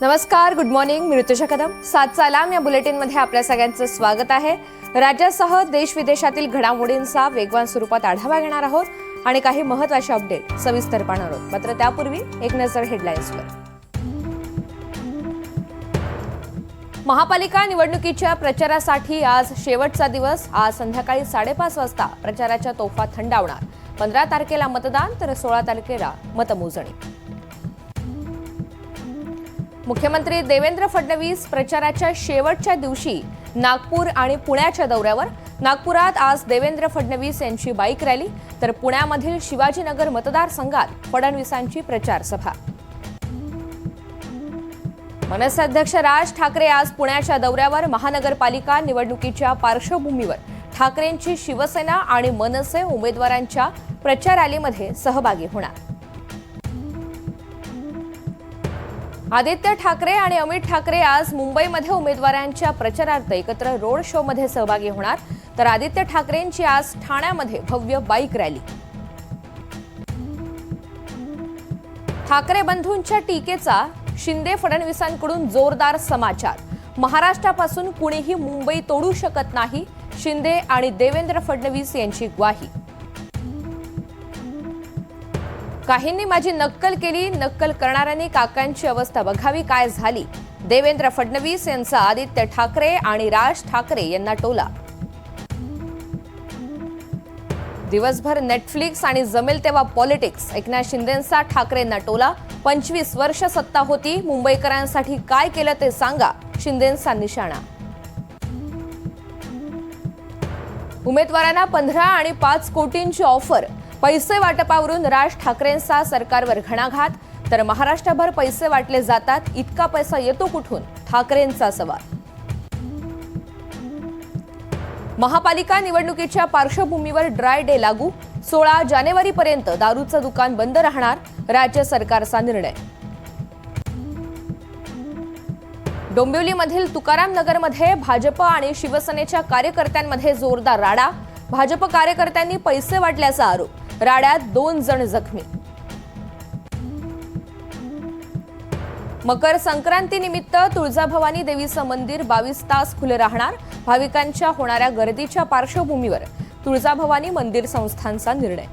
नमस्कार, good morning. मी Rutuja Kadam. 7चा alarm या बुलेटिनमध्ये आपल्या सगळ्यांचं स्वागत आहे. राज्यासह देश विदेशातील घडामोडींचा वेगवान स्वरूपात आढावा घेणार आहोत आणि काही महत्त्वाचे अपडेट सविस्तर पाहणार आहोत. मात्र त्यापूर्वी एक नजर हेडलाईन्सवर. महापालिका निवडणुकीच्या प्रचारासाठी आज शेवटचा दिवस. आज संध्याकाळी 5:30 वाजता प्रचाराच्या तोफा थंडावणार. 15 तारखेला मतदान तर 16 तारखेला मतमोजणी. मुख्यमंत्री देवेंद्र फडणवीस प्रचाराच्या शेवटच्या दिवशी नागपूर आणि पुण्याच्या दौऱ्यावर. नागपुरात आज देवेंद्र फडणवीस यांची बाईक रॅली तर पुण्यामधील शिवाजीनगर मतदारसंघात फडणवीसांची प्रचार सभा. मनसे अध्यक्ष राज ठाकरे आज पुण्याच्या दौऱ्यावर. महानगरपालिका निवडणुकीच्या पार्श्वभूमीवर ठाकरेंची शिवसेना आणि मनसे उमेदवारांच्या प्रचार रॅलीमध्ये सहभागी होणार. आदित्य ठाकरे आणि अमित ठाकरे आज मुंबईमध्ये उमेदवारांच्या प्रचारार्थ एकत्र रोड शो मध्ये सहभागी होणार. तर आदित्य ठाकरेंची आज ठाण्यामध्ये भव्य बाईक रॅली. ठाकरे बंधूंच्या टीकेचा शिंदे फडणवीसांकडून जोरदार समाचार. महाराष्ट्रापासून कुणीही मुंबई तोडू शकत नाही, शिंदे आणि देवेंद्र फडणवीस यांची ग्वाही. काहींनी माझी नक्कल केली, नक्कल करणाऱ्यांनी काकांची अवस्था बघावी काय झाली. देवेंद्र फडणवीस यांचा आदित्य ठाकरे आणि राज ठाकरे यांना टोला. दिवसभर नेटफ्लिक्स आणि जमेल तेव्हा पॉलिटिक्स. एकनाथ शिंदेंचा ठाकरेंना टोला. 25 वर्ष सत्ता होती, मुंबईकरांसाठी काय केलं ते सांगा, शिंदेंचा निशाणा. उमेदवारांना 15 आणि 5 कोटींची ऑफर. पैसे वाटपावरून राज ठाकरेंचा सरकारवर घणाघात. तर महाराष्ट्रभर पैसे वाटले जातात, इतका पैसा येतो कुठून, ठाकरेंचा सवाल. महापालिका निवडणुकीच्या पार्श्वभूमीवर ड्राय डे लागू. 16 जानेवारीपर्यंत दारूचं दुकान बंद राहणार, राज्य सरकारचा निर्णय. डोंबिवलीमधील तुकाराम नगरमध्ये भाजप आणि शिवसेनेच्या कार्यकर्त्यांमध्ये जोरदार राडा. भाजप कार्यकर्त्यांनी पैसे वाटल्याचा आरोप. राड्यात 2 जण जखमी. मकर संक्रांतीनिमित्त तुळजाभवानी देवीचं मंदिर 22 तास खुले राहणार. भाविकांच्या होणाऱ्या गर्दीच्या पार्श्वभूमीवर तुळजाभवानी मंदिर संस्थानचा निर्णय.